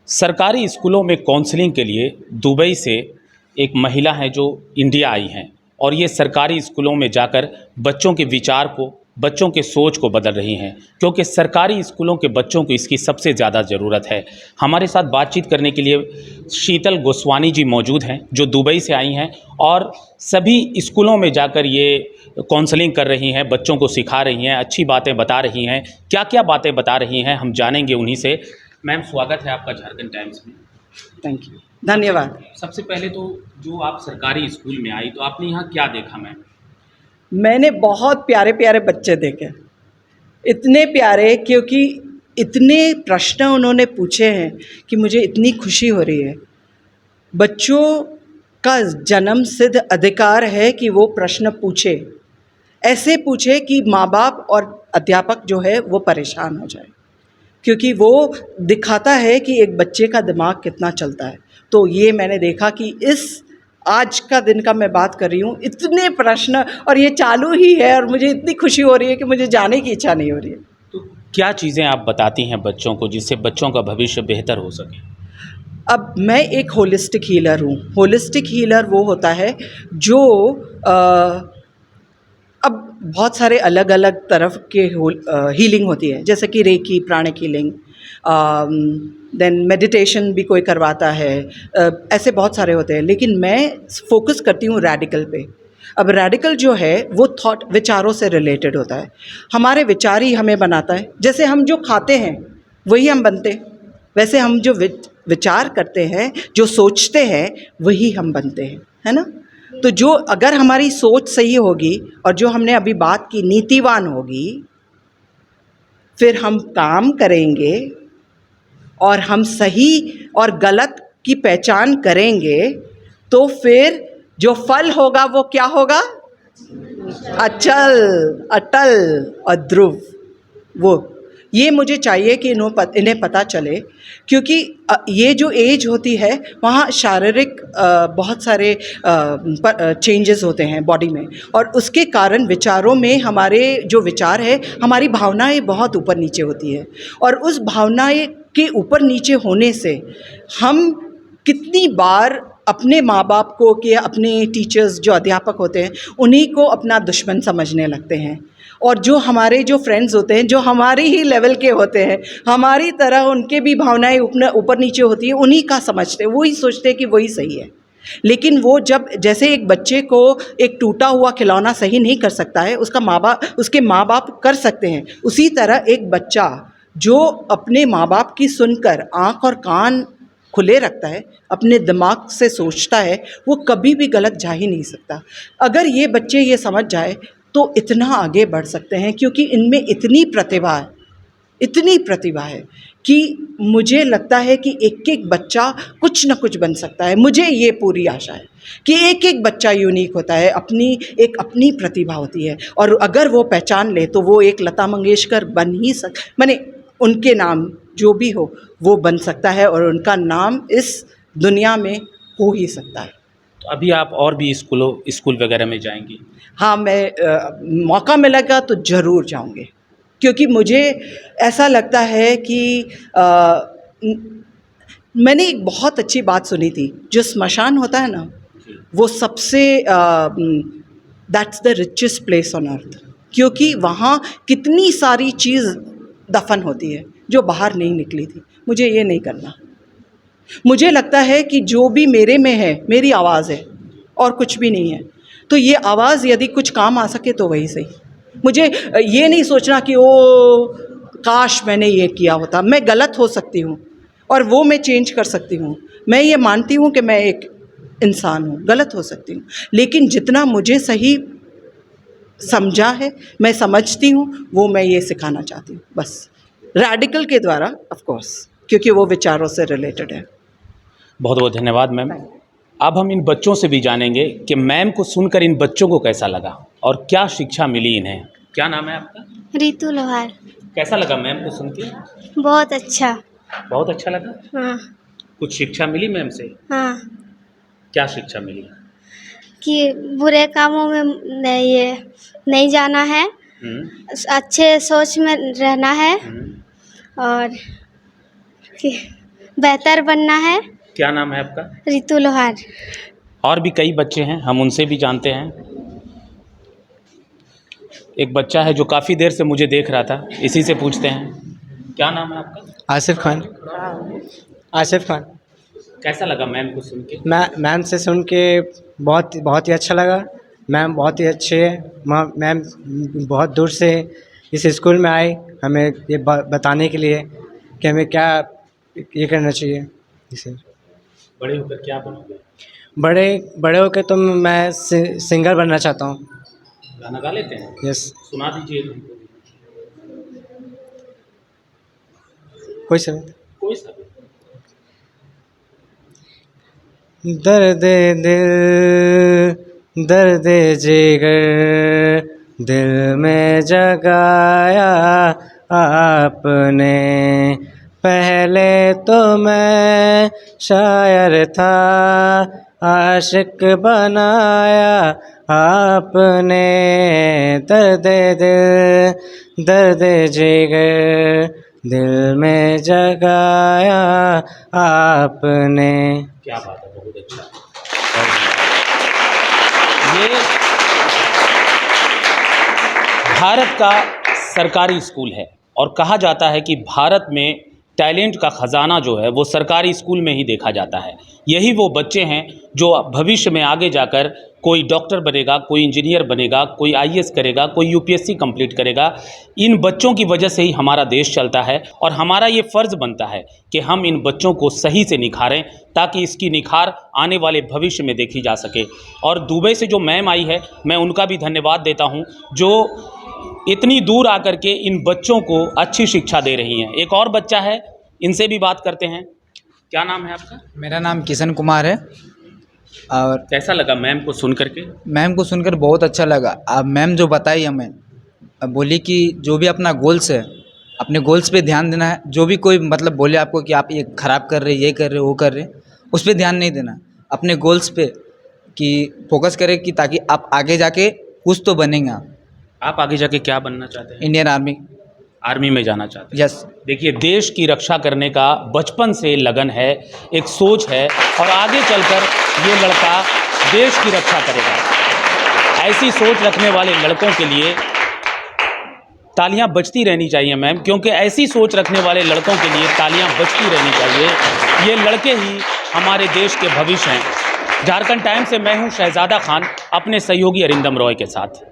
सरकारी स्कूलों में काउंसलिंग के लिए दुबई से एक महिला हैं जो इंडिया आई हैं और ये सरकारी स्कूलों में जाकर बच्चों के विचार को, बच्चों के सोच को बदल रही हैं, क्योंकि सरकारी स्कूलों के बच्चों को इसकी सबसे ज़्यादा ज़रूरत है। हमारे साथ बातचीत करने के लिए शीतल गोस्वानी जी मौजूद हैं जो दुबई से आई हैं और सभी स्कूलों में जाकर ये काउंसलिंग कर रही हैं, बच्चों को सिखा रही हैं, अच्छी बातें बता रही हैं। क्या क्या बातें बता रही हैं हम जानेंगे उन्हीं से। मैम, स्वागत है आपका झारखंड टाइम्स में। थैंक यू, धन्यवाद। सबसे पहले तो जो आप सरकारी स्कूल में आई तो आपने यहाँ क्या देखा मैम? मैंने बहुत प्यारे प्यारे बच्चे देखे, इतने प्यारे क्योंकि इतने प्रश्न उन्होंने पूछे हैं कि मुझे इतनी खुशी हो रही है। बच्चों का जन्म सिद्ध अधिकार है कि वो प्रश्न पूछे, ऐसे पूछे कि माँ बाप और अध्यापक जो है वो परेशान हो जाए, क्योंकि वो दिखाता है कि एक बच्चे का दिमाग कितना चलता है। तो ये मैंने देखा कि इस आज का दिन का मैं बात कर रही हूँ, इतने प्रश्न और ये चालू ही है और मुझे इतनी खुशी हो रही है कि मुझे जाने की इच्छा नहीं हो रही है। तो क्या चीज़ें आप बताती हैं बच्चों को जिससे बच्चों का भविष्य बेहतर हो सके? अब मैं एक होलिस्टिक हीलर हूँ। होलिस्टिक हीलर वो होता है जो अब बहुत सारे अलग अलग तरफ के हीलिंग होती है, जैसे कि recce, pranic healing, then meditation भी कोई करवाता है। ऐसे बहुत सारे होते हैं, लेकिन मैं फोकस करती हूँ रेडिकल पे। अब रेडिकल जो है वो थॉट, विचारों से रिलेटेड होता है। हमारे विचार ही हमें बनाता है। जैसे हम जो खाते हैं वही हम बनते हैं, वैसे हम जो विचार करते हैं, जो सोचते हैं, वही हम बनते हैं, है ना। तो जो अगर हमारी सोच सही होगी और जो हमने अभी बात की नीतिवान होगी, फिर हम काम करेंगे और हम सही और गलत की पहचान करेंगे, तो फिर जो फल होगा वो क्या होगा? अचल, अटल और ध्रुव। वो ये मुझे चाहिए कि इन्हें पता चले, क्योंकि ये जो एज होती है वहाँ शारीरिक बहुत सारे चेंजेस होते हैं बॉडी में, और उसके कारण विचारों में हमारे जो विचार है, हमारी भावनाएं बहुत ऊपर नीचे होती है। और उस भावनाएं के ऊपर नीचे होने से हम कितनी बार अपने माँ बाप को, कि अपने टीचर्स जो अध्यापक होते हैं, उन्हीं को अपना दुश्मन समझने लगते हैं। और जो हमारे जो फ्रेंड्स होते हैं, जो हमारे ही लेवल के होते हैं, हमारी तरह उनके भी भावनाएं ऊपर नीचे होती है, उन्हीं का समझते हैं, वही सोचते हैं कि वही सही है। लेकिन वो जब, जैसे एक बच्चे को एक टूटा हुआ खिलौना सही नहीं कर सकता है, उसके माँ बाप कर सकते हैं, उसी तरह एक बच्चा जो अपने माँ बाप की सुनकर आँख और कान खुले रखता है, अपने दिमाग से सोचता है, वो कभी भी गलत जा ही नहीं सकता। अगर ये बच्चे ये समझ जाए तो इतना आगे बढ़ सकते हैं, क्योंकि इनमें इतनी प्रतिभा है कि मुझे लगता है कि एक एक बच्चा कुछ न कुछ बन सकता है। मुझे ये पूरी आशा है कि एक एक बच्चा यूनिक होता है, अपनी प्रतिभा होती है, और अगर वो पहचान ले तो वो एक लता मंगेशकर माने उनके नाम जो भी हो वो बन सकता है, और उनका नाम इस दुनिया में हो ही सकता है। तो अभी आप और भी स्कूल वगैरह में जाएंगी? हाँ, मैं मौका मिलेगा तो ज़रूर जाऊँगी, क्योंकि मुझे ऐसा लगता है कि मैंने एक बहुत अच्छी बात सुनी थी, जो स्मशान होता है ना, वो सबसे that's the richest place on earth, क्योंकि वहाँ कितनी सारी चीज़ दफन होती है जो बाहर नहीं निकली थी। मुझे ये नहीं करना। मुझे लगता है कि जो भी मेरे में है, मेरी आवाज़ है और कुछ भी नहीं है, तो ये आवाज़ यदि कुछ काम आ सके तो वही सही। मुझे ये नहीं सोचना कि ओ काश मैंने ये किया होता। मैं गलत हो सकती हूँ और वो मैं चेंज कर सकती हूँ। मैं ये मानती हूँ कि मैं एक इंसान हूँ, गलत हो सकती हूँ, लेकिन जितना मुझे सही समझा है, मैं समझती हूँ, वो मैं ये सिखाना चाहती हूँ, बस रेडिकल के द्वारा, ऑफ कोर्स, क्योंकि वो विचारों से रिलेटेड है। बहुत बहुत धन्यवाद मैम। अब हम इन बच्चों से भी जानेंगे कि मैम को सुनकर इन बच्चों को कैसा लगा और क्या शिक्षा मिली इन्हें। क्या नाम है आपका? रितु लोहार। कैसा लगा मैम को सुन के? बहुत अच्छा। बहुत अच्छा लगा। हाँ। कुछ शिक्षा मिली मैम से? हाँ, क्या शिक्षा मिली? कि बुरे कामों में नहीं जाना है, अच्छे सोच में रहना है, और कि बेहतर बनना है। क्या नाम है आपका? रितु लोहार। और भी कई बच्चे हैं, हम उनसे भी जानते हैं। एक बच्चा है जो काफ़ी देर से मुझे देख रहा था, इसी से पूछते हैं। क्या नाम है आपका? आसिफ खान। आसिफ खान। कैसा लगा मैम को सुन के? मैम से सुन के बहुत ही अच्छा लगा। मैम बहुत ही अच्छे है। मैम बहुत दूर से इस स्कूल में आई हमें ये बताने के लिए कि हमें क्या ये करना चाहिए। इसे बड़े होकर क्या बनोगे? बड़े होकर तो मैं सिंगर बनना चाहता हूँ। गाना गा लेते हैं? यस। सुना दीजिए हमको। कोई सा कोई सा भी। दर्द दिल दर्द जिगर दिल में जगाया आपने। पहले तो मैं शायर था, आशिक बनाया आपने। दर्द दिल दर्द जिगर दिल में जगाया आपने। क्या बात है, बहुत अच्छा। ये भारत का सरकारी स्कूल है और कहा जाता है कि भारत में टैलेंट का ख़जाना जो है वो सरकारी स्कूल में ही देखा जाता है। यही वो बच्चे हैं जो भविष्य में आगे जाकर कोई डॉक्टर बनेगा, कोई इंजीनियर बनेगा, कोई आईएएस करेगा, कोई यूपीएससी कंप्लीट करेगा। इन बच्चों की वजह से ही हमारा देश चलता है और हमारा ये फ़र्ज़ बनता है कि हम इन बच्चों को सही से निखारें ताकि इसकी निखार आने वाले भविष्य में देखी जा सके। और दुबई से जो मैम आई है, मैं उनका भी धन्यवाद देता हूँ जो इतनी दूर आकर के इन बच्चों को अच्छी शिक्षा दे रही हैं। एक और बच्चा है, इनसे भी बात करते हैं। क्या नाम है आपका? मेरा नाम किशन कुमार है। और कैसा लगा मैम को सुन करके? मैम को सुनकर बहुत अच्छा लगा। अब मैम जो बताई हमें, अब बोली कि जो भी अपना गोल्स है, अपने गोल्स पे ध्यान देना है। जो भी कोई मतलब बोले आपको कि आप ये ख़राब कर रहे, ये कर रहे, वो कर रहे, उस पर ध्यान नहीं देना। अपने गोल्स पे कि फोकस करें कि ताकि आप आगे जाके कुछ तो बनेंगे। आप आगे जाके क्या बनना चाहते हैं? Indian army. आर्मी में जाना चाहते हैं? यस। देखिए, देश की रक्षा करने का बचपन से लगन है, एक सोच है और आगे चलकर ये लड़का देश की रक्षा करेगा। ऐसी सोच रखने वाले लड़कों के लिए तालियां बजती रहनी चाहिए मैम, क्योंकि ऐसी सोच रखने वाले लड़कों के लिए तालियां बजती रहनी चाहिए। ये लड़के ही हमारे देश के भविष्य हैं। झारखंड टाइम्स से मैं हूं शहजादा खान, अपने सहयोगी अरिंदम रॉय के साथ।